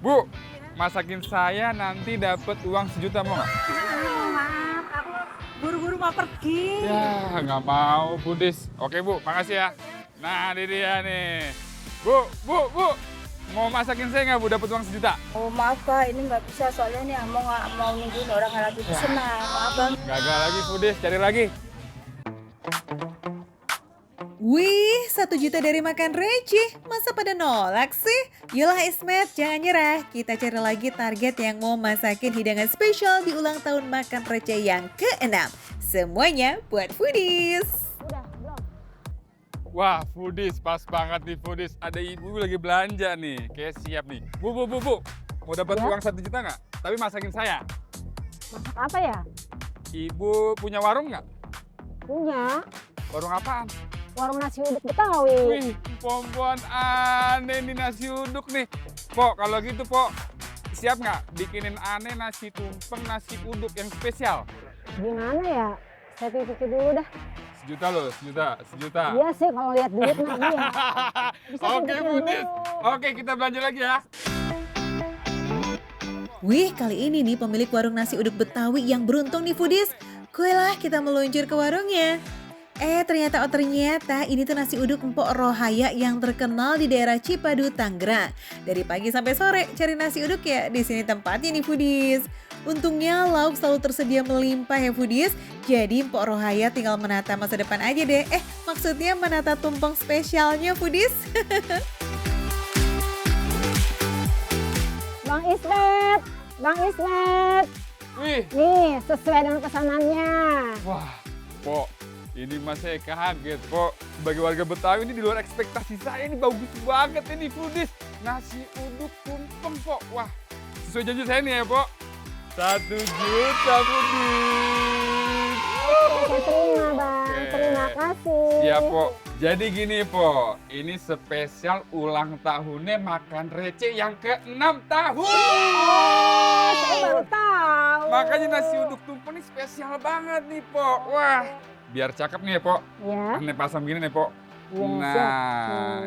Bu, masakin saya nanti dapat uang 1 juta mau nggak? Maaf, aku buru-buru mau pergi. Ya, nggak mau, Budis. Oke, Bu, makasih ya. Nah, ini dia nih. Bu, mau masakin saya nggak, Bu, dapat uang 1 juta? Oh maaf Kak, ini nggak bisa soalnya nih mau nungguin orang yang lagi pesenan. Maaf Bang. Gagal lagi, Budis, cari lagi. Wih, 1 juta dari makan receh. Masa pada nolak sih? Yolah Ismet, jangan nyerah. Kita cari lagi target yang mau masakin hidangan spesial di ulang tahun makan receh yang ke-6. Semuanya buat foodies. Wah, Budis, pas banget nih, Budis. Ada ibu lagi belanja nih, kayak siap nih. Bu. Mau dapat Ya? uang 1 juta nggak? Tapi masakin saya. Masak apa ya? Ibu punya warung nggak? Punya Warung apaan? warung nasi uduk Betawi. Wih, pompon aneh nih nasi uduk nih. Pok, kalau gitu, Pok, siap nggak bikinin aneh nasi tumpeng, nasi uduk yang spesial? Gimana ya? Saya pikir dulu dah. 1 juta loh, 1 juta. Iya sih kalau lihat duit mah iya. Bisa Oke, pikirin Budis. dulu. Oke, kita belanja lagi ya. Wih, kali ini nih pemilik warung nasi uduk Betawi yang beruntung nih foodies. Kuelah kita meluncur ke warungnya. Ternyata ini tuh nasi uduk Empok Rohaya yang terkenal di daerah Cipadu, Tangerang. Dari pagi sampai sore cari nasi uduk ya di sini tempatnya nih foodies. Untungnya lauk selalu tersedia melimpah ya foodies. Jadi Empok Rohaya tinggal menata masa depan aja deh. Maksudnya menata tumpeng spesialnya foodies. Bang Ismet. Wih, Nih, sesuai dengan pesanannya. wah, Pok, ini mas saya kaget, Pok. Sebagai warga Betawi ini di luar ekspektasi saya, ini bagus banget ini foodies. Nasi uduk tumpeng, Pok. Wah, sesuai janji saya nih ya, Pok. 1 juta foodies. Saya terima, Bang. Oke. Terima kasih. Siap, Pok. Jadi gini, Pok. Ini spesial ulang tahunnya makan receh yang ke-6 tahun. Saya baru tahu. Makanya nasi uduk tumpeng ini spesial banget nih, Pok. Wah, biar cakep nih ya, Pok. Ya. Aneh pasang gini nih, Pok. Iya, Nah,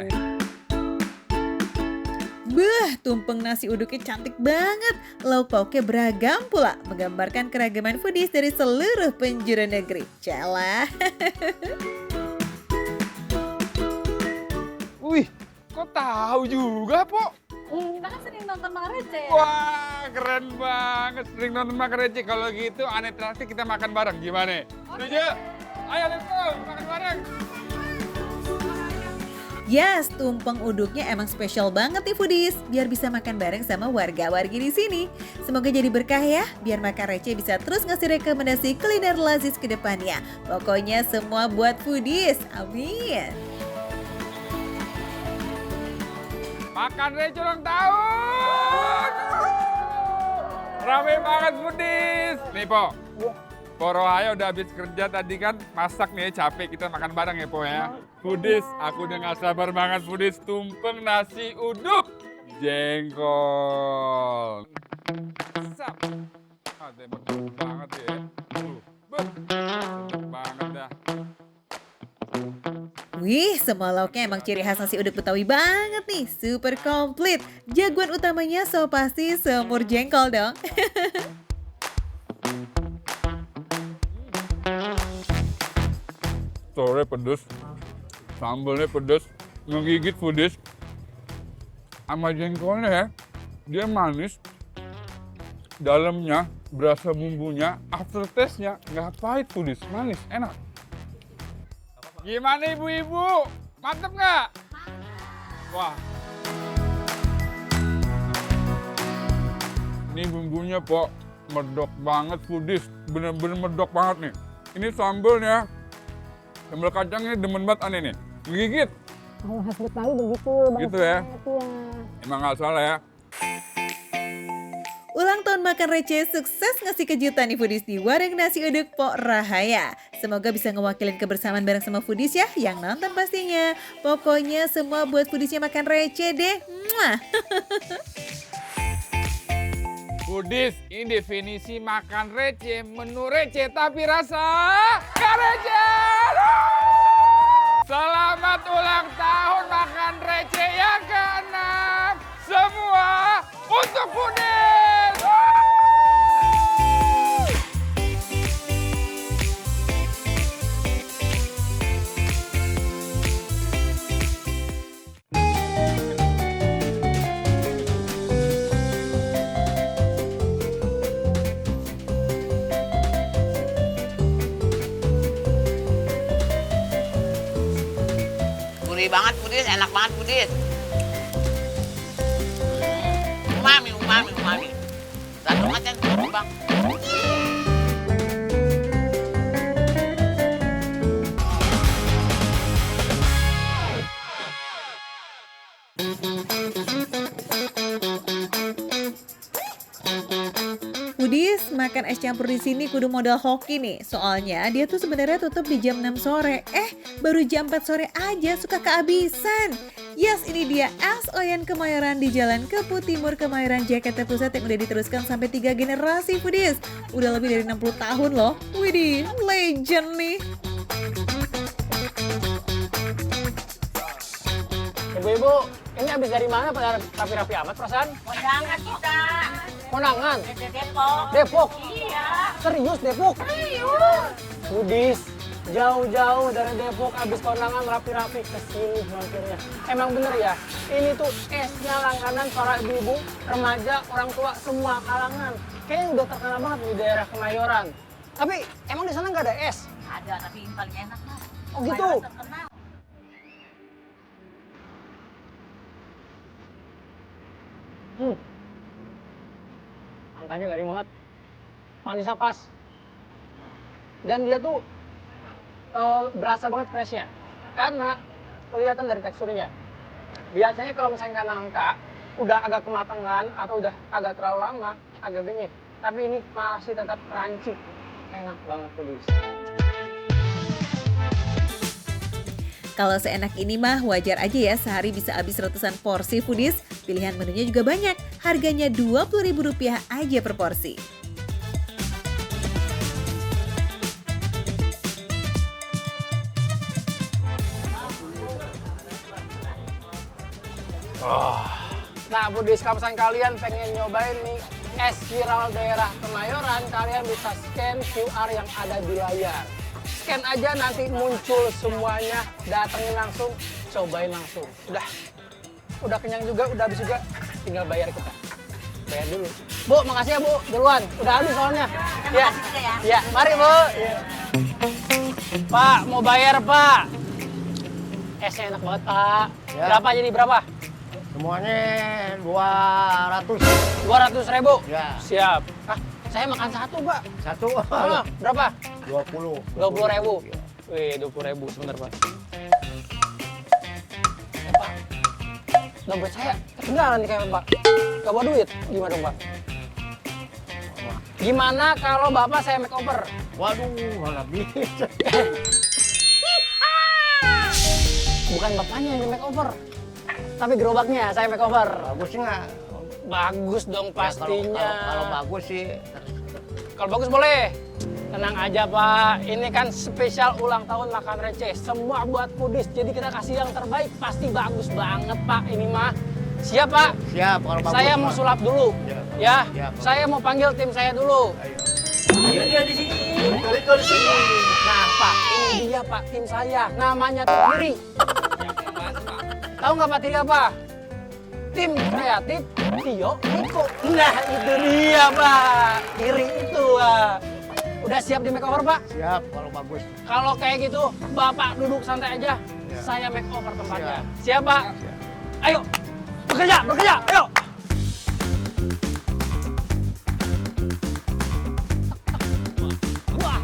Beuh, tumpeng nasi uduknya cantik banget. Lauk pauknya beragam pula, menggambarkan keragaman foodies dari seluruh penjuru negeri. Celah. wih, kok tahu juga, Pok? Kita kan sering nonton Bang Receh. Wah, keren banget. Sering nonton makan receh. Kalau gitu, aneh traktir kita makan bareng. Gimana? Setuju? Ayo, let's go. Makan bareng. Yes, tumpeng uduknya emang spesial banget nih foodies, biar bisa makan bareng sama warga-wargi di sini. Semoga jadi berkah ya, biar makan receh bisa terus ngasih rekomendasi kuliner lazis ke depannya. Pokoknya semua buat foodies, amin. Makan receh ulang tahun. Rame banget foodies. Nih, Pok. Po Rohaya udah habis kerja tadi kan, masak nih, capek, kita makan bareng ya, Po ya. Foodies, aku udah gak sabar banget foodies, tumpeng nasi uduk jengkol. Sap. Tembak banget ya. Sedap banget dah. Wih, semua lauknya emang ciri khas nasi uduk Betawi banget nih, super komplit. Jagoan utamanya so pasti semur jengkol dong. Telurnya pedes, sambalnya pedes, ngegigit foodies. Sama jengkolnya ya, dia manis, dalamnya berasa bumbunya, aftertaste-nya nggak pahit foodies, manis, enak. Gimana ibu-ibu? Mantep nggak? Wah. Ini bumbunya, Pok, medok banget foodies, bener-bener medok banget nih. Ini sambalnya, sambal kacangnya demen banget aneh nih, gigit. Kalau khas Betawi begitu, Bang Gitu ya? Ismet, ya. Emang nggak salah ya. Ulang tahun makan receh sukses ngasih kejutan nih foodies di warung nasi uduk Pok Rahaya. Semoga bisa ngewakilin kebersamaan bareng sama foodies ya yang nonton pastinya. Pokoknya semua buat foodiesnya makan receh deh. Muah. Foodies, ini definisi makan receh, menu receh tapi rasa gak receh. Selamat ulang tahun makan receh yang ke-6. Semua untuk banget Budis, enak banget Budis. Umami. Satu macam Bang. Foodies, makan es campur di sini kudu modal hoki nih. Soalnya dia tuh sebenarnya tutup di jam 6 sore. Baru jam 4 sore aja suka kehabisan. Yes, ini dia es Oyen Kemayoran di Jalan Kepu Timur Kemayoran, Jakarta Pusat yang udah diteruskan sampai 3 generasi Foodies. Udah lebih dari 60 tahun loh. Widih, legend nih. Ibu-ibu, ini habis dari mana pada rapi-rapi amat perasaan? Kondangan kita. Kondangan? Dari Depok. Depok? Iya. Serius Depok? Serius. Budis, jauh-jauh dari Depok habis kondangan rapi-rapi ke sini mampirnya. Emang bener ya, ini tuh esnya langganan para ibu-ibu, remaja, orang tua, semua kalangan. Kayaknya udah terkenal banget di daerah Kemayoran. Tapi emang di sana nggak ada es? Ada, tapi ini paling enak lah. Oh gitu? Kemayoran terkenal. Angkanya gak dimuat, manisnya pas. Dan dia tuh berasa banget freshnya. Karena kelihatan dari teksturnya. Biasanya kalau misalnya nggak nangka, udah agak kematangan atau udah agak terlalu lama, agak benyek. Tapi ini masih tetap crunchy. Enak banget Budis. Kalau seenak ini mah wajar aja ya sehari bisa habis ratusan porsi Foodies. Pilihan menunya juga banyak, harganya Rp20.000 aja per porsi. Nah Budis, kalau misalnya kalian pengen nyobain nih es viral daerah Kemayoran, kalian bisa scan QR yang ada di layar. Scan aja nanti muncul semuanya, datengin langsung, cobain langsung. Udah kenyang juga, udah habis juga, tinggal bayar kita. Bayar dulu. Bu, makasih ya Bu, duluan. Udah habis soalnya. Ya, ya, mari Bu. Ya. Pak, mau bayar Pak. Esnya enak banget Pak. Ya. Berapa jadi berapa? Semuanya 200. 200.000? Ya. Siap. Saya makan satu Pak. Satu. Berapa? 20. 20.000. Wih, 20.000 sebentar Pak. Pak, dompet saya ketinggalan nih kayak Pak. Gak bawa duit, gimana dong Pak? Gimana kalau Bapak saya make over? Waduh, malah bisa. Bukan Bapaknya yang make over, tapi gerobaknya saya make over. Bagus nggak? Bagus dong Ya, pastinya. kalau bagus sih. Kalau bagus boleh. Tenang aja Pak, ini kan spesial ulang tahun makan receh. Semua buat Foodies, jadi kita kasih yang terbaik. Pasti bagus banget Pak, ini mah. Siap Pak? Siap, kalau bagus. Saya mau Pak. sulap dulu. Ya, Siap. saya mau panggil tim saya dulu. Ayo. Dia di sini. Riko di sini. Nah Pak, ini dia Pak, tim saya. Namanya Tiri. Tahu nggak Pak Tiri apa? Tim kreatif Tio Riko. Nah itu dia Pak, Tiri itu Pak. Udah siap di makeover Pak? Siap, kalau bagus. Kalau kayak gitu, Bapak duduk santai aja. Ya. Saya makeover tempatnya. Siap. Siap Pak? Ayo, bekerja, ayo. Wah.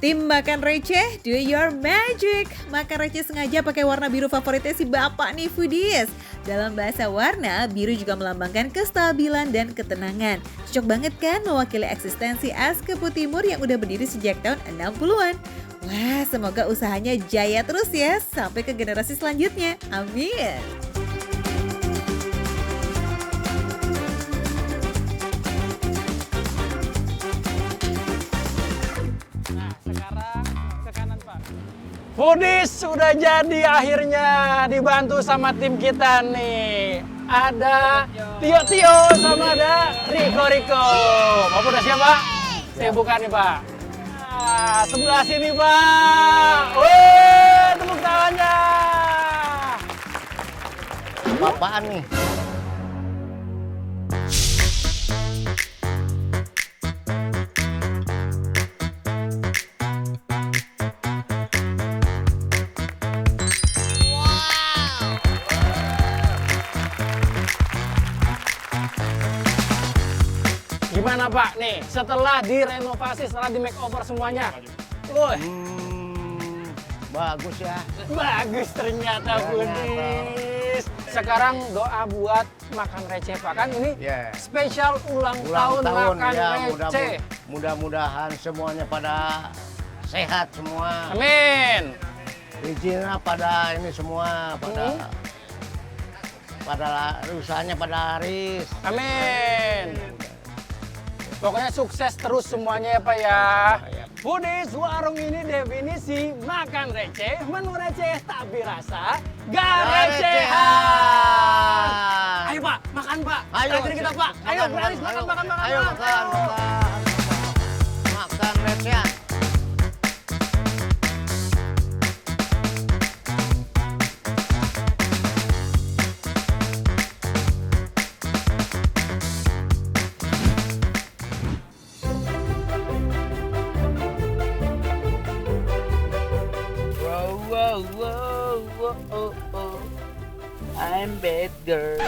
Tim Makan Receh, do your magic. Makan receh sengaja pakai warna biru favoritnya si bapak nih Foodies. Dalam bahasa warna, biru juga melambangkan kestabilan dan ketenangan. Cocok banget kan mewakili eksistensi es Kepu Timur yang udah berdiri sejak tahun 60-an. Wah, semoga usahanya jaya terus ya sampai ke generasi selanjutnya. Amin. Sekarang ke kanan Pak. Foodies sudah jadi akhirnya dibantu sama tim kita nih. Ada Tio sama ada Riko. Bapak udah siap Pak? Saya buka nih Pak. Nah, sebelah sini Pak. Wih, tepuk tangannya. apa-apaan nih. Gimana Pak nih, setelah direnovasi, setelah di makeover semuanya? Woi, Bagus ya. bagus ternyata Budis. Sekarang doa buat makan receh Pak, kan ini Ya. spesial ulang Ulang tahun tahun makan ya, receh. mudah-mudahan semuanya pada sehat semua. Amin. Izinnya pada ini semua pada usahanya pada laris. Amin. Pokoknya sukses terus semuanya ya Pak ya. Budis, warung ini definisi makan receh, menu receh tapi rasa gak recehan. Ayo Pak, makan Pak. Ayo Traktir kita Pak. Ayo Budis, makan. Ayo makan. Makan receh. I'm bad girl.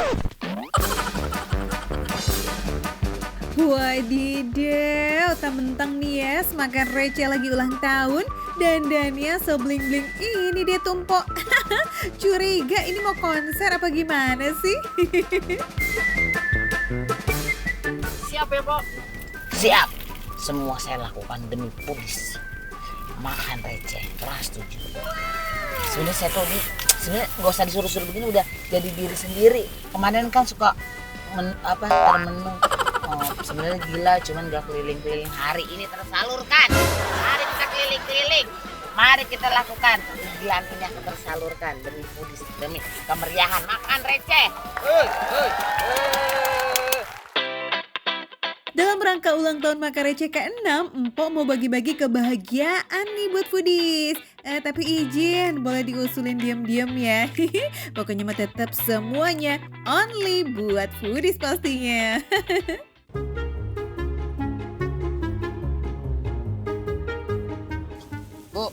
Wadidaw, tak mentang nih yes, makan receh lagi ulang tahun, dandannya sebling-bling ini deh tumpok. Curiga ini mau konser apa gimana sih? Siap ya, Pok? Siap. Semua saya lakukan demi Budis. Makan receh, keras setuju. Sebenarnya saya tuh sebenarnya nggak usah disuruh-suruh begini, udah jadi diri sendiri. Kemarin kan suka termenung. Oh, sebenarnya gila, cuman nggak keliling-keliling. Hari ini tersalurkan. Mari kita keliling-keliling. Mari kita lakukan kegilaan ini akan tersalurkan demi Budis, demi kemeriahan makan receh. Dalam rangka ulang tahun makan receh ke-6, Empok mau bagi-bagi kebahagiaan nih buat foodies. Tapi izin, boleh diusulin diam-diam ya. Pokoknya mah tetap semuanya only buat foodies pastinya. Bu,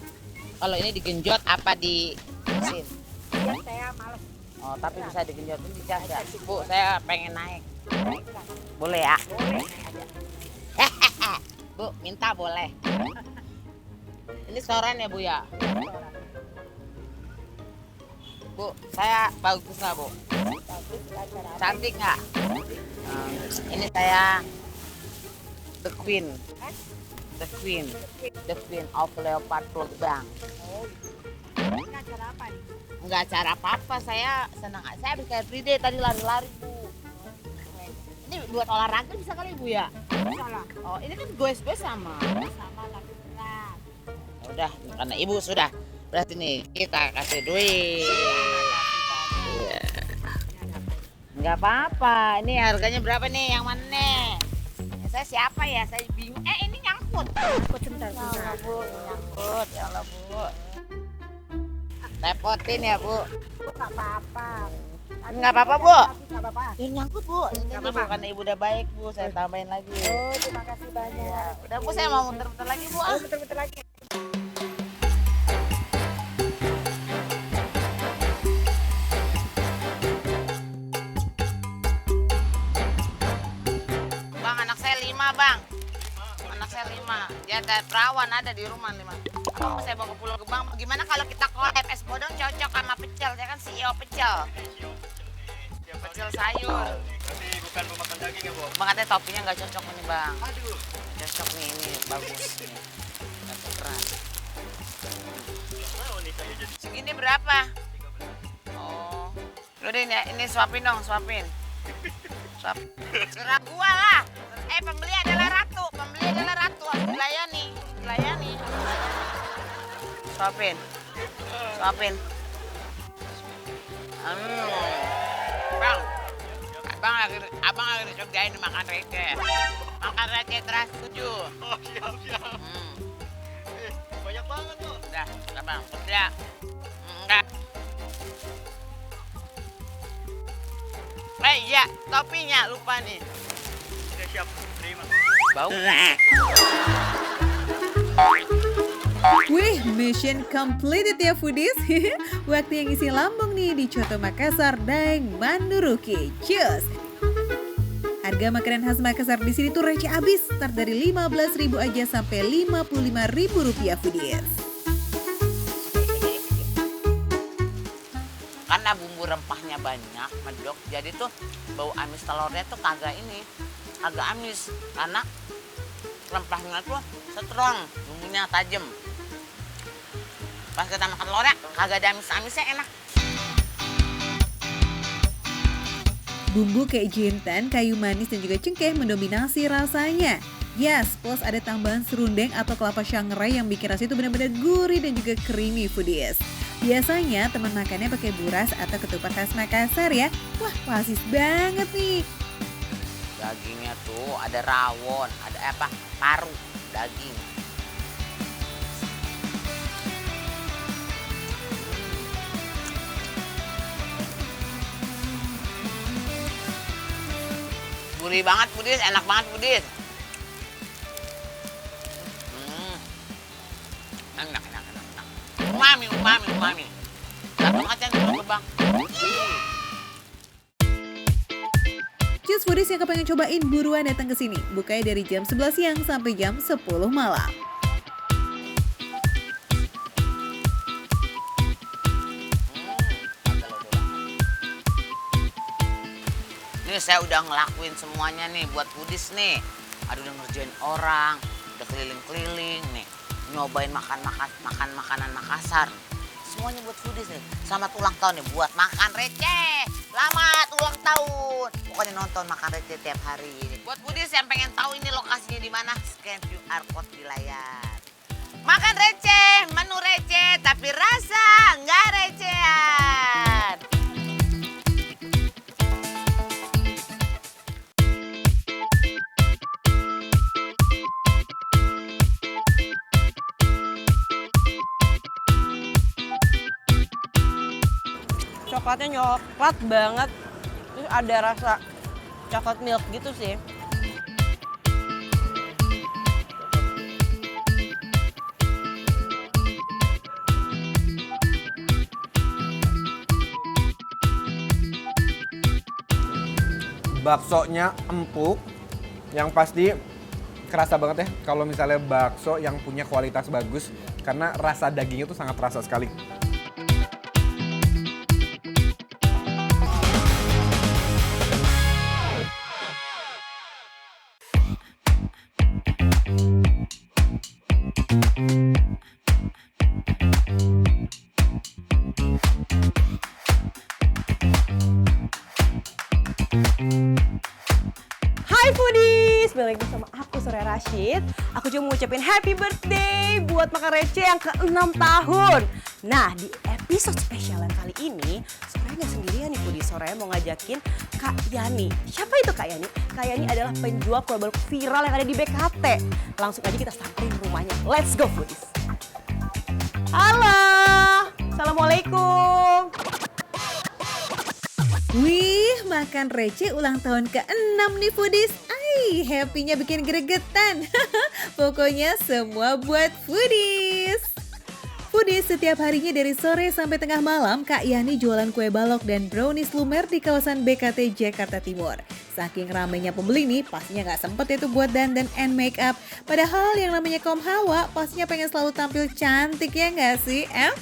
kalau ini digenjot apa di mesin? Ya saya males. Oh, tapi bisa digenjot ini dicas ya? Bu, saya pengen naik. Boleh ya? Boleh. Bu, minta boleh. Ini setoran ya Bu ya? Bu, saya bagus nggak Bu? Cantik nggak? Ini saya The Queen. The Queen. The Queen of Leopard Bank. Ini acara apa nih? Nggak acara apa-apa, saya senang. Saya habis kayak free day tadi lari-lari Bu. Ini buat olahraga bisa kali Bu ya? Salah. Oh, ini kan goes-goes sama. Sama lagi berat. Udah, karena Ibu sudah. Berarti nih kita kasih duit. Iya. Nggak apa-apa. Ini harganya berapa nih? Yang mana nih? Ya, saya siapa ya? Saya bingung. Ini nyangkut. Aku sebentar. Ya Allah Bu, nyangkut. Ya Allah Bu. Repotin ya Bu. Nggak apa-apa. Nggak apa-apa Bu. Nggak apa-apa. Ya nyangkut Bu. Ini Bu, karena Ibu udah baik Bu. Saya tambahin lagi. Oh, terima kasih banyak. Ya, udah Bu, saya mau muter-muter lagi Bu. Oh, betul-betul lagi. Bang, anak saya 5 Bang. Anak saya 5. Dia ada perawan ada di rumah 5. Abang saya bawa ke Pulau Gebang. Gimana kalau kita collab es bodong cocok sama pecel? Saya kan CEO pecel. Pecel sayur. Berarti bukan pemakan daging ya, Bu? Bang katanya topinya nggak cocok ini Bang. Aduh. Cocok nih, ini bagus nih. Nggak keras. Mau nih saya jadi Segini berapa? Oh. Udah ini suapin dong, suapin. Suap. Serah gua lah. Pembeli adalah ratu. Pembeli adalah ratu. Harus dilayani. Dilayani. Suapin. Suapin. Bang. Abang lagi dicobain makan receh. Makan receh teras 7. Oh, siap. Banyak banget tuh. Udah, Bang. Udah. Enggak. Iya, topinya lupa nih. Oke, siap. Terima. Bau. Wih, mission completed ya foodies. Waktu yang isi lambung nih di Coto Makassar Daeng Manduruki. Cheers! Harga makanan khas Makassar di sini tuh receh abis, start dari 15.000 aja sampai 55.000 rupiah foodies. Karena bumbu rempahnya banyak, medok, jadi tuh bau amis telurnya tuh kagak amis. Karena rempahnya tuh strong, bumbunya tajam. Pas kita makan telurnya, kagak ada amis-amisnya, enak. Bumbu kayak jintan, kayu manis dan juga cengkeh mendominasi rasanya. Yes, plus ada tambahan serundeng atau kelapa Shanghai yang bikin rasa itu benar-benar gurih dan juga creamy foodies. Biasanya teman makannya pakai buras atau ketupat khas Makassar ya. Wah, pasis banget nih. Dagingnya tuh ada rawon, ada paru daging. Gurih banget foodies, enak banget foodies. Enak. Umami. Satu kacang dulu bang. Cheers foodies yang kepengen cobain buruan datang ke sini. Bukanya dari jam 11 siang sampai jam 10 malam. Nih saya udah ngelakuin semuanya nih buat foodies nih. Aduh udah ngerjain orang, udah keliling-keliling nih. Nyobain makan makanan Makassar. Semuanya buat foodies nih. Selamat ulang tahun nih buat Makan Receh. Selamat ulang tahun. Pokoknya nonton Makan Receh tiap hari. Buat foodies yang pengen tahu ini lokasinya di mana, scan QR code di layar. Makan Receh, menu receh tapi rasa nggak recehan. Coklatnya coklat banget, terus ada rasa coklat milk gitu sih. Baksonya empuk, yang pasti kerasa banget ya kalau misalnya bakso yang punya kualitas bagus karena rasa dagingnya tuh sangat terasa sekali. Hai foodies, balik lagi sama aku Soraya Rashid. Aku juga mau ngucapin happy birthday buat Makan Receh yang ke-6 tahun. Nah, di episode spesial yang kali ini, Soraya nggak sendirian nih foodies. Soraya mau ngajakin Kak Yani. Siapa itu Kak Yani? Kak Yani adalah penjual kue balok viral yang ada di BKT. Langsung aja kita samperin rumahnya. Let's go foodies. Halo, Assalamualaikum. Wih, Makan Receh ulang tahun ke-6 nih foodies. Ay, happy-nya bikin gregetan. Pokoknya semua buat foodies. Foodies setiap harinya dari sore sampai tengah malam, Kak Yani jualan kue balok dan brownies lumer di kawasan BKT Jakarta Timur. Saking ramainya pembeli nih, pastinya nggak sempet itu buat dandan and make up. Padahal yang namanya kaum hawa, pastinya pengen selalu tampil cantik ya nggak sih, Em?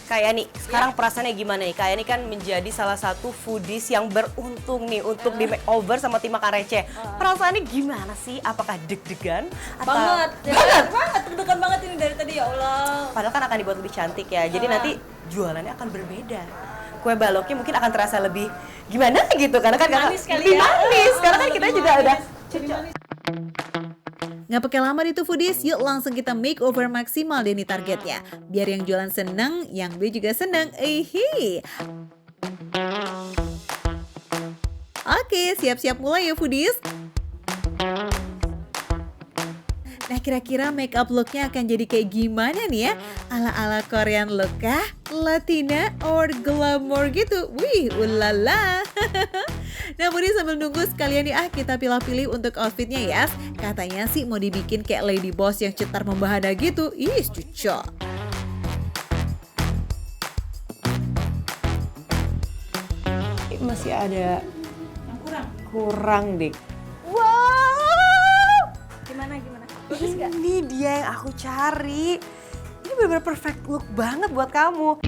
Kak Yani, sekarang perasaannya gimana nih? Kak Yani kan menjadi salah satu foodies yang beruntung nih untuk di makeover sama tim Makan Receh. Perasaannya gimana sih? Apakah deg-degan? Banget, deg-degan banget ini dari tadi ya Allah. Padahal kan akan dibuat lebih cantik ya, jadi nanti jualannya akan berbeda. Kue baloknya mungkin akan terasa lebih gimana gitu, karena kan Manis kali lebih ya. manis. Karena kan kita juga udah Nggak pakai lama itu foodies, yuk langsung kita makeover maksimal deh nih targetnya. Biar yang jualan seneng, yang beli juga seneng. Oke, siap-siap mulai ya foodies. Nah kira-kira makeup looknya akan jadi kayak gimana nih ya? Ala-ala Korean look kah? Latina or glamour gitu? Wih, ulala. Nah Budi sambil nunggu sekalian nih kita pilih-pilih untuk outfitnya ya. Katanya sih mau dibikin kayak lady boss yang cetar membahana gitu. Ih, cocok. Masih ada yang kurang deh. Wow, Gimana? ini dia yang aku cari. Ini benar-benar perfect look banget buat kamu.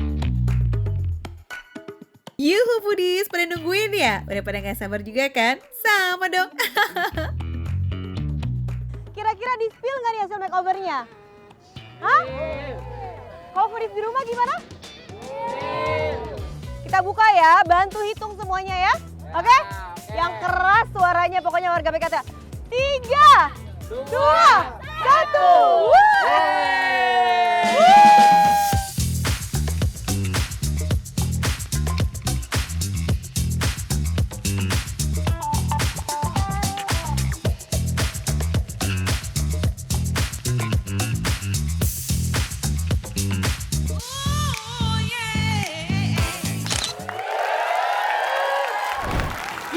Yuhu Foodies, pada nungguin ya? Udah pada gak sabar juga kan? Sama dong. Kira-kira di spill nggak nih hasil makeovernya? Hah? Kalau Foodies di rumah gimana? Kita buka ya, bantu hitung semuanya ya. Oke? Yang keras suaranya pokoknya warga PKT. 3, 2, 1.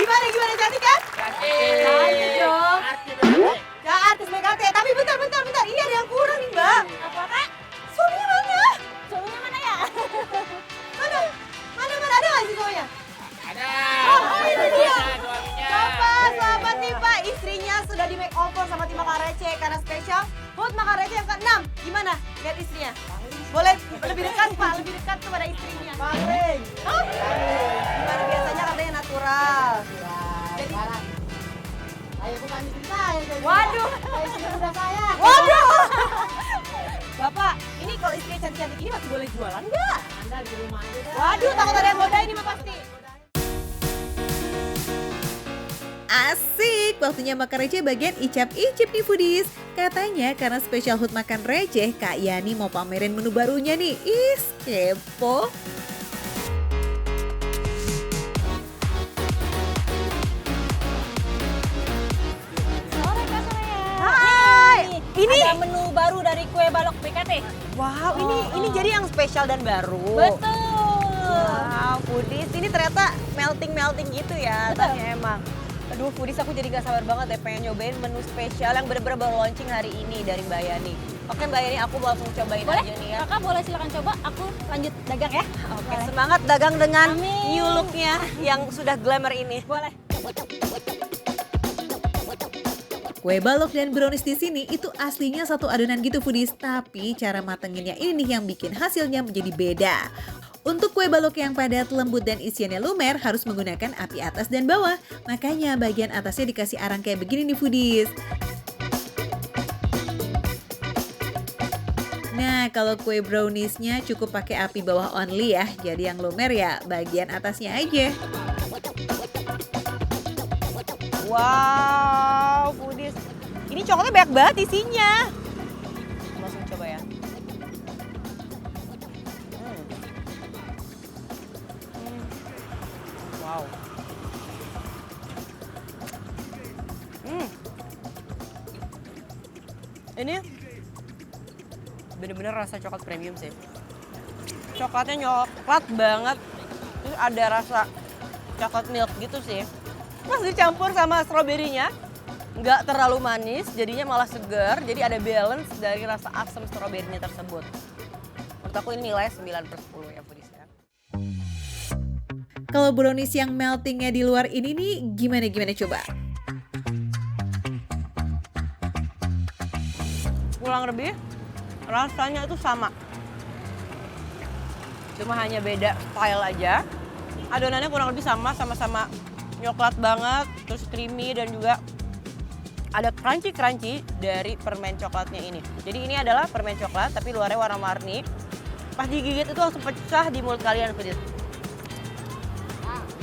Gimana cantik kan? Cantik dong. Ya artis PKT, tapi bentar. Ini ada yang kurang nih Mbak. Apa kak? Suaminya mana? Suaminya mana ya? Mana? Ada nggak sih suaminya? Ada. Oh, ini dia. Suaminya. Bapak, selamat nih Pak. Istrinya sudah di make over sama tim Makan Receh karena spesial HUT Makan Receh yang ke-6. Gimana? Lihat istrinya. Boleh lebih dekat Pak, lebih dekat kepada istrinya. Paling. Oh? Gimana biasanya katanya natural. Jadi, Ayo bukan istri saya. waduh. Sudah saya. Waduh. Bapak, ini kalau istrinya cantik-cantik ini masih boleh jualan nggak? Anda di rumah aja dah. Waduh, takut ada yang godain ini mah pasti. Asik, waktunya makan receh bagian icap-icip nih Foodies. Katanya karena spesial HUT Makan Receh, Kak Yani mau pamerin menu barunya nih. Is, kepo. Sore Kak Soraya. Hai. Ini Ada menu baru dari kue balok PKT. wow, ini jadi yang spesial dan baru. Betul. Wow, Foodies ini ternyata melting gitu ya. Betul. Tanya emang. Aduh, Foodies aku jadi gak sabar banget deh pengen nyobain menu spesial yang bener-bener baru launching hari ini dari Mbak Yani. Oke Mbak Yani, aku langsung cobain Boleh? aja nih ya. Kakak boleh silakan coba. Aku lanjut dagang ya. Oke, semangat dagang dengan Amin. new look-nya yang sudah glamour ini. Boleh. Kue balok dan brownies di sini itu aslinya satu adonan gitu Foodies, tapi cara matenginnya ini nih yang bikin hasilnya menjadi beda. Untuk kue balok yang padat, lembut dan isiannya lumer harus menggunakan api atas dan bawah. Makanya bagian atasnya dikasih arang kayak begini nih Foodies. Nah, kalau kue browniesnya cukup pakai api bawah only ya. Jadi yang lumer ya bagian atasnya aja. Wow, Foodies. Ini coklatnya banyak banget isinya. Langsung coba ya. Wow. Ini bener-bener rasa coklat premium sih. Coklatnya coklat banget. Terus ada rasa coklat milk gitu sih. Pas dicampur sama stroberinya, nggak terlalu manis, jadinya malah segar. Jadi ada balance dari rasa asam stroberinya tersebut. Menurut aku ini nilai 9/10 ya Foodies ya. Kalau brownies yang meltingnya di luar ini nih gimana coba? Kurang lebih rasanya itu sama. Cuma hanya beda style aja. Adonannya kurang lebih sama-sama coklat banget, terus creamy dan juga ada crunchy dari permen coklatnya ini. Jadi ini adalah permen coklat tapi luarnya warna-warni. Pas digigit itu langsung pecah di mulut kalian, Foodies.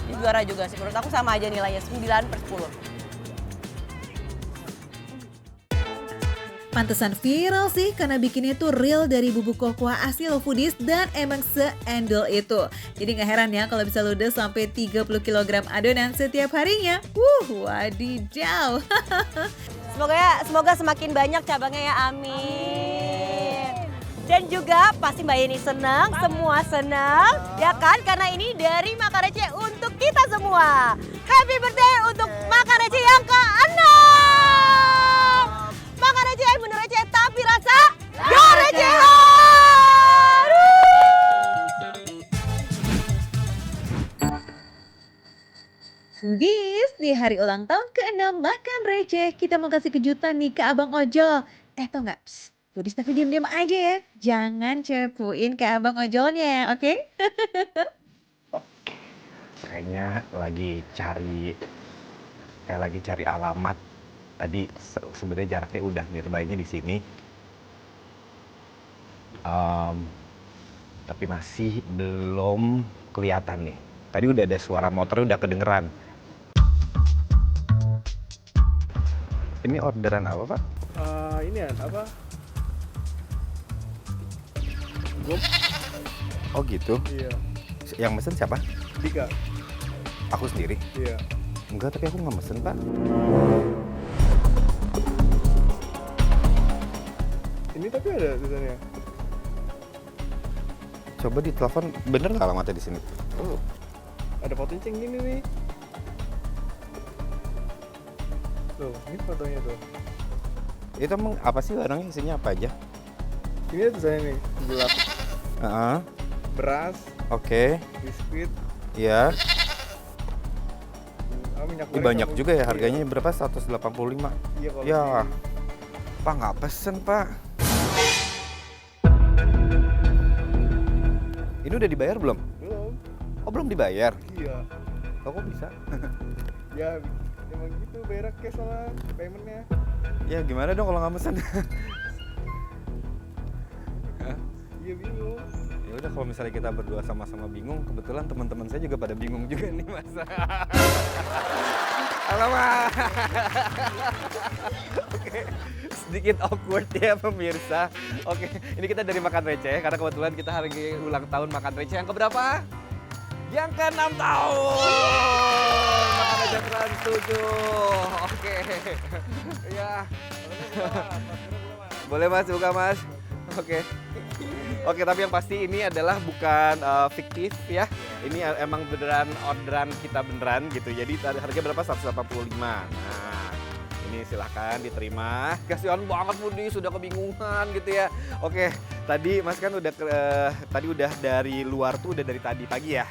Ini juara juga sih, menurut aku sama aja nilainya 9/10. Pantesan viral sih karena bikinnya tuh real dari bubuk kokoa asli loh Foodies dan emang seendol itu. Jadi gak heran ya kalau bisa ludes sampai 30 kg adonan setiap harinya. Wadidaw. Semoga semakin banyak cabangnya ya, amin. Dan juga pasti Mbak Yeni senang, semua senang, ya kan? Karena ini dari Makan Receh untuk kita semua. Happy birthday untuk Makan Receh yang ke-6. Makan Receh, menu receh tapi rasa gak recehan. Foodies, di hari ulang tahun ke-6 Makan Receh, kita mau kasih kejutan nih ke Abang Ojol. Tau nggak? Psst, Foodies tapi diam-diam aja ya. Jangan cepuin ke Abang Ojolnya, oke? Kayaknya lagi cari alamat. Tadi sebenarnya jaraknya udah nearby-nya di sini. Tapi masih belum kelihatan nih. Tadi udah ada suara motornya udah kedengeran. Ini orderan apa, Pak? Ini ya, apa? Oh gitu? Iya. Yang mesen siapa? Dika. Aku sendiri? Iya. Enggak, tapi aku nggak mesen, Pak. Ini tapi ada tulisannya. Coba ditelepon, bener nggak alamatnya di sini? Oh, ada potensi gini nih. Tuh, ini fotonya tuh. Itu emang apa sih barangnya, isinya apa aja? Ini ada tulisannya nih, gelap. Beras. Oke. Biskuit. Iya. Minyak Ini goreng banyak sama- juga ya, iya. harganya berapa? 185. Iya, kalau Ya, di- Pak nggak pesen, Pak. Ini udah dibayar belum? Belum. Oh, belum dibayar? Iya. Oh, kok bisa? Ya, emang gitu, bayar cash soalnya paymentnya. Ya, gimana dong kalau nggak mesen? Iya, bingung. Ya udah, kalau misalnya kita berdua sama-sama bingung, kebetulan teman-teman saya juga pada bingung juga nih, Mas. Halo, Mas. Oke, sedikit awkward ya pemirsa. Oke, ini kita dari Makan Receh karena kebetulan kita hari ulang tahun Makan Receh yang keberapa? Yang ke-6 tahun. Makan Receh Trans 7. Oke. Ya. Boleh Mas, buka Mas. Oke. Oke, tapi yang pasti ini adalah bukan fiktif ya. Ini emang beneran orderan kita beneran gitu. Jadi harga berapa? 185. Nah, ini silahkan diterima. Kasihan banget Budi, sudah kebingungan gitu ya. Oke, tadi Mas kan udah tadi udah dari luar tuh udah dari tadi pagi ya.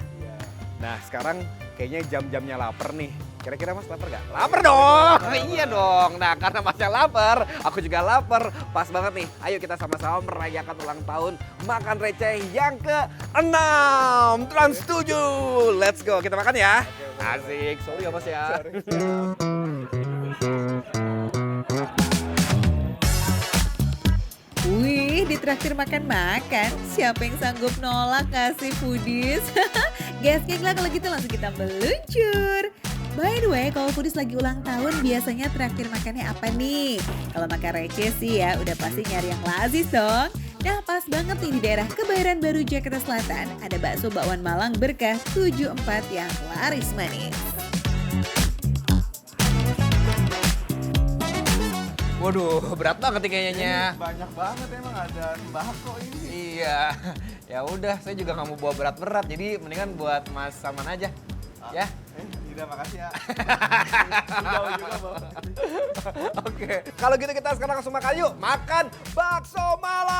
Nah, sekarang kayaknya jam-jamnya lapar nih. Kira-kira Mas lapar gak? Lapar dong! Iya dong! Nah, karena Masnya lapar, aku juga lapar. Pas banget nih, ayo kita sama-sama merayakan ulang tahun Makan Receh yang ke-6 Trans 7. Let's go, kita makan ya. Asik, sorry ya Mas ya. Wih, ditraktir makan-makan. Siapa yang sanggup nolak kasih Foodies? Gasnya lah kalau gitu langsung kita meluncur. By the way, kalau Foodies lagi ulang tahun biasanya traktir makannya apa nih? Kalau makan receh sih ya udah pasti nyari yang lazis dong. Nah pas banget nih di daerah Kebayoran Baru Jakarta Selatan ada bakso bakwan Malang berkah 74 yang laris manis. Waduh, berat banget nih kayaknya. Banyak banget emang, ada sembako ini. Iya. Ya udah, saya juga nggak mau bawa berat-berat. Jadi mendingan buat Mas Saman aja. Ya. Tidak, makasih ya. Oke. Kalau gitu kita sekarang langsung makan yuk. Makan bakso Malang.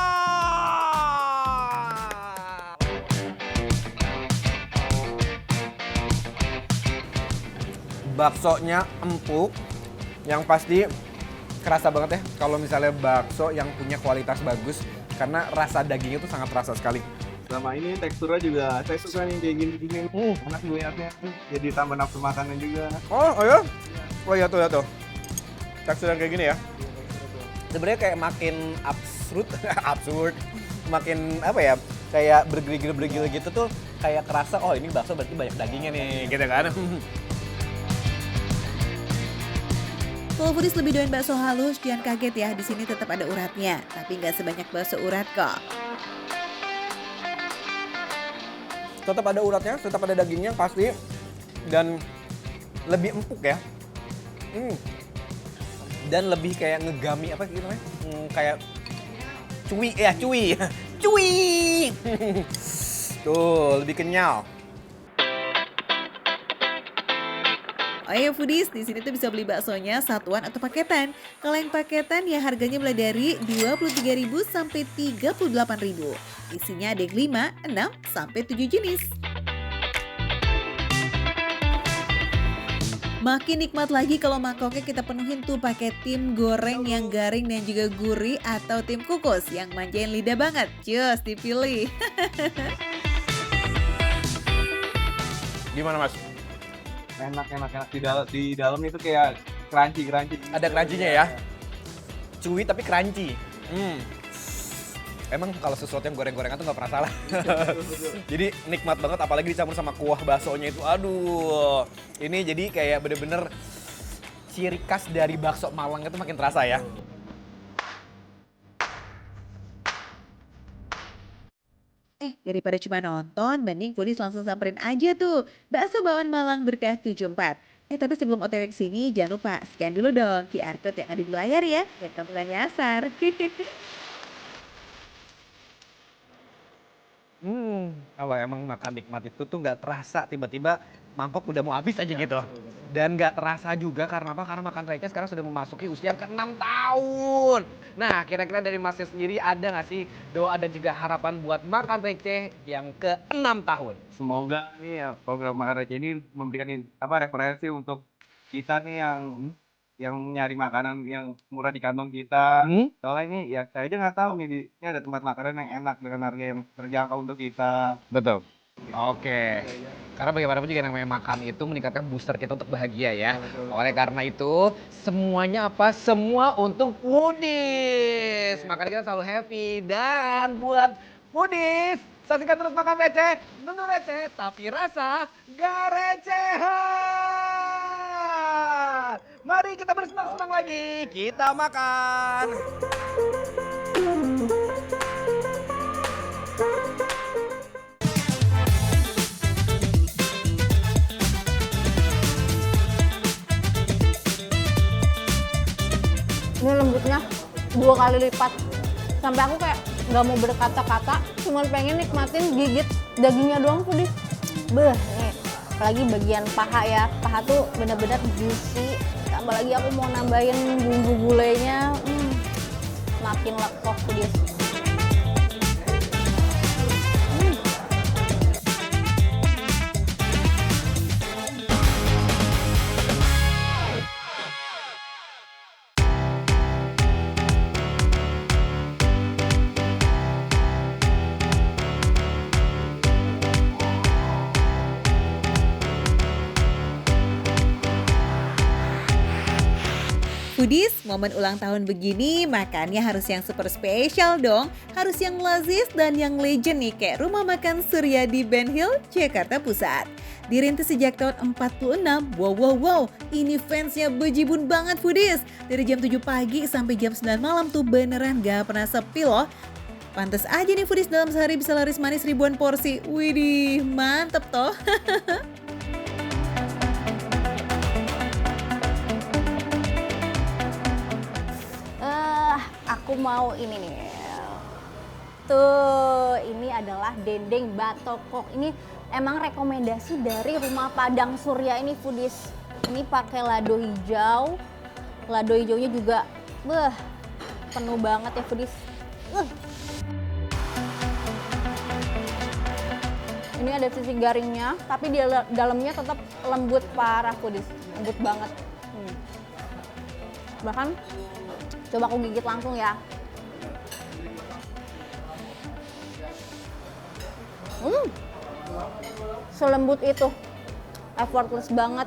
Baksonya empuk, yang pasti kerasa banget ya kalau misalnya bakso yang punya kualitas bagus karena rasa dagingnya tuh sangat terasa sekali. Sama ini teksturnya juga, saya suka nih kayak gini-gini. Enak dilihatnya. Jadi tambah nafsu makannya juga. Oh ya? Oh ya tuh. Tekstur yang kayak gini ya. Sebenarnya kayak makin absurd, makin apa ya? Kayak bergeril-geril gitu tuh kayak kerasa oh ini bakso berarti banyak dagingnya nih, gitu kan. Kalau Foodies lebih doyan bakso halus, jangan kaget ya, di sini tetap ada uratnya, tapi nggak sebanyak bakso urat kok. Tetap ada uratnya, tetap ada dagingnya pasti, dan lebih empuk ya. dan lebih kayak ngegami apa gitu namanya? Kayak cuy ya, cuy. Cuy. Tuh, lebih kenyal. Oh ya foodies, di sini tuh bisa beli baksonya satuan atau paketan. Kalau yang paketan ya harganya mulai dari 23.000 sampai 38.000. Isinya ada yang 5, 6, sampai 7 jenis. Makin nikmat lagi kalau mangkoknya kita penuhin tuh pakai tim goreng yang garing dan juga gurih atau tim kukus yang manjain lidah banget. Cus, dipilih. Gimana Mas? Enak. Di dalam itu kayak crunchy. Ada crunchy-nya ya? Cuy tapi crunchy. Emang kalau sesuatu yang goreng-gorengan tuh nggak pernah salah. Jadi nikmat banget, apalagi dicampur sama kuah baksonya itu. Aduh, ini jadi kayak bener-bener ciri khas dari bakso Malang itu makin terasa ya. Daripada cuma nonton, mending foodies langsung samperin aja tuh Bakso Bawang Malang Berkah 74. Tapi sebelum OTW ke sini, jangan lupa scan dulu dong QR code yang ada di layar ya, biar kamu gak nyasar. Kalau emang makan nikmat itu tuh nggak terasa, tiba-tiba mangkok udah mau habis aja gitu. Dan nggak terasa juga karena apa? Karena makan receh sekarang sudah memasuki usia ke-6 tahun. Nah, kira-kira dari Masnya sendiri ada nggak sih doa dan juga harapan buat makan receh yang ke-6 tahun? Semoga nih ya program Makan Receh ini memberikan referensi untuk kita nih yang nyari makanan yang murah di kantong kita. Soalnya ini ya saya aja nggak tahu nih ini ada tempat makanan yang enak dengan harga yang terjangkau untuk kita. Betul. Oke. Karena bagaimanapun juga yang namanya makan itu meningkatkan booster kita untuk bahagia ya. Oleh karena itu semuanya apa? Semua untuk foodies. Makanya kita selalu happy. Dan buat foodies, saksikan terus Makan Receh. Tentu receh tapi rasa gak recehan. Mari kita bersenang-senang lagi. Kita makan. Ini lembutnya 2 kali lipat. Sampai aku kayak nggak mau berkata-kata, cuman pengen nikmatin gigit dagingnya doang foodies. Beh, nih apalagi bagian paha ya. Paha tuh bener-bener juicy. Tambah lagi aku mau nambahin bumbu gulainya. Makin lekoh foodies. Foodies, momen ulang tahun begini makannya harus yang super spesial dong. Harus yang lazis dan yang legend nih kayak Rumah Makan Surya di Ben Hill, Jakarta Pusat. Dirintis sejak tahun 46, wow, ini fansnya bejibun banget foodies. Dari jam 7 pagi sampai jam 9 malam tuh beneran gak pernah sepi loh. Pantes aja nih foodies dalam sehari bisa laris manis ribuan porsi. Widih, mantep toh. Aku mau ini nih. Tuh, ini adalah dendeng batokok. Ini emang rekomendasi dari Rumah Padang Surya ini foodies. Ini pakai lado hijau. Lado hijaunya juga penuh banget ya foodies. Ini ada sisi garingnya, tapi di dalamnya tetap lembut parah foodies. Lembut banget. Bahkan coba aku gigit langsung ya. Selembut itu. Effortless banget.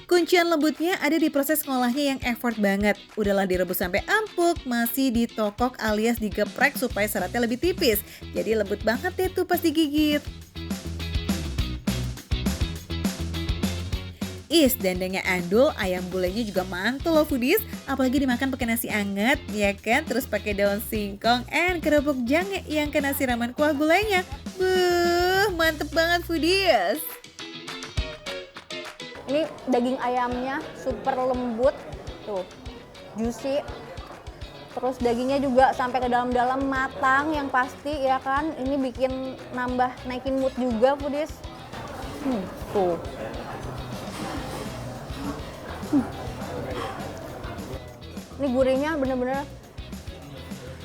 Kuncian lembutnya ada di proses ngolahnya yang effort banget. Udahlah direbus sampai empuk, masih ditokok alias digeprek supaya seratnya lebih tipis. Jadi lembut banget deh tuh pas digigit. Dendengnya andul, ayam bulenya juga mantul loh foodies. Apalagi dimakan pakai nasi anget, ya kan? Terus pakai daun singkong and kerupuk jange yang kena siraman kuah gulainya. Mantep banget foodies. Ini daging ayamnya super lembut, tuh, juicy. Terus dagingnya juga sampai ke dalam-dalam matang yang pasti ya kan. Ini bikin naikin mood juga foodies. Tuh. Ini gurihnya bener-bener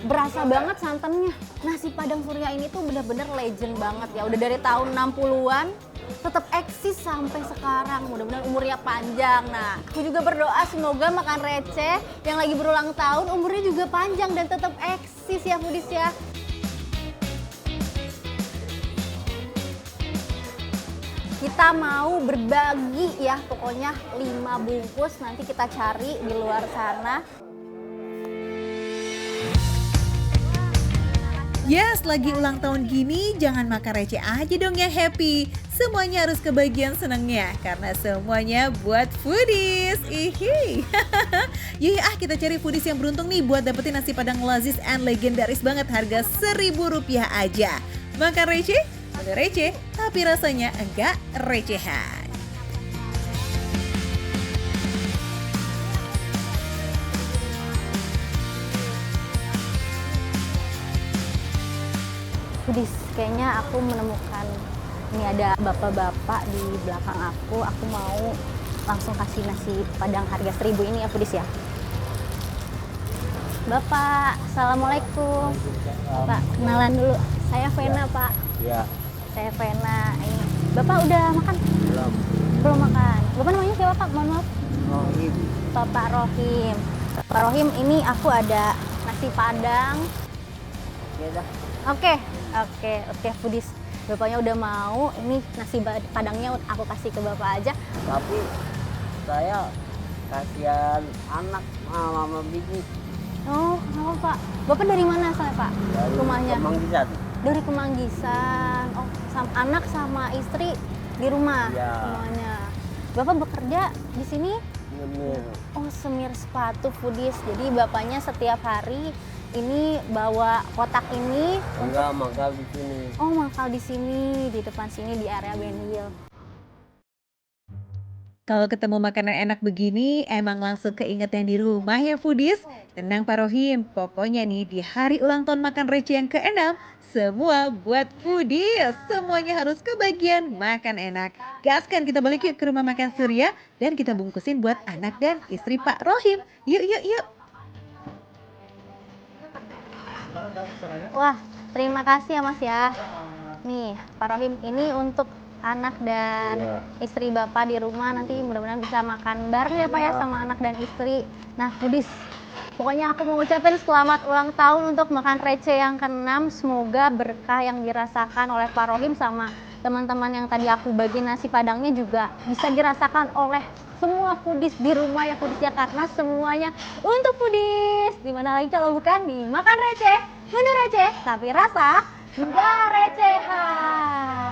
berasa banget santannya. Nasi Padang Surya ini tuh bener-bener legend banget ya. Udah dari tahun 60-an tetap eksis sampai sekarang. Mudah-mudahan umurnya panjang. Nah, aku juga berdoa semoga Makan Receh yang lagi berulang tahun umurnya juga panjang dan tetap eksis ya foodies ya. Kita mau berbagi ya, pokoknya 5 bungkus nanti kita cari di luar sana. Yes, lagi ulang tahun gini jangan makan receh aja dong yang happy. Semuanya harus kebagian senangnya karena semuanya buat foodies. Ihi. Yuk kita cari foodies yang beruntung nih buat dapetin nasi Padang lazis and legendaris banget harga Rp1.000 aja. Makan receh, boleh receh, tapi rasanya enggak recehan. Foodies, kayaknya aku menemukan ini ada bapak-bapak di belakang aku mau langsung kasih nasi Padang harga 1.000 ini ya foodies ya. Bapak, Assalamualaikum. Pak, kenalan dulu. Saya Vena, Pak. Iya. Saya Vena. Ini. Bapak udah makan? Belum. Belum makan. Bapak namanya siapa, Pak? Mohon maaf. Rohim. Bapak Rohim. Bapak Rohim, ini aku ada nasi Padang. Ya dah. Oke, foodies. Bapaknya udah mau, ini nasi Padangnya aku kasih ke Bapak aja. Tapi saya kasihan anak sama bini. Oh, apa Pak? Bapak dari mana asalnya Pak? Dari Rumahnya? Kemanggisan. Dari Kemanggisan. Oh, anak sama istri di rumah Iya. semuanya. Bapak bekerja di sini? Semir. Oh, semir sepatu foodies. Jadi bapaknya setiap hari ini bawa kotak ini Enggak makan di sini. Oh, mangkal di sini, di depan sini di area Benhil. Kalau ketemu makanan enak begini, emang langsung keinget yang di rumah ya foodies. Tenang Pak Rohim, pokoknya nih di hari ulang tahun Makan Receh yang ke-6, semua buat foodies. Semuanya harus kebagian makan enak. Gaskan kita balik yuk ke rumah makan Surya dan kita bungkusin buat anak dan istri Pak Rohim. Yuk. Wah, terima kasih ya Mas ya. Nih, Pak Rohim, ini untuk anak dan istri Bapak di rumah, nanti mudah-mudahan bisa makan bareng ya Pak ya sama anak dan istri. Nah, foodies, pokoknya aku mau ucapin selamat ulang tahun untuk Makan Receh yang ke-6. Semoga berkah yang dirasakan oleh Pak Rohim sama teman-teman yang tadi aku bagi nasi Padangnya juga bisa dirasakan oleh semua foodies di rumah ya foodies ya, karena semuanya untuk foodies. Dimana lagi kalau bukan di Makan Receh, menu receh tapi rasa nggak recehan.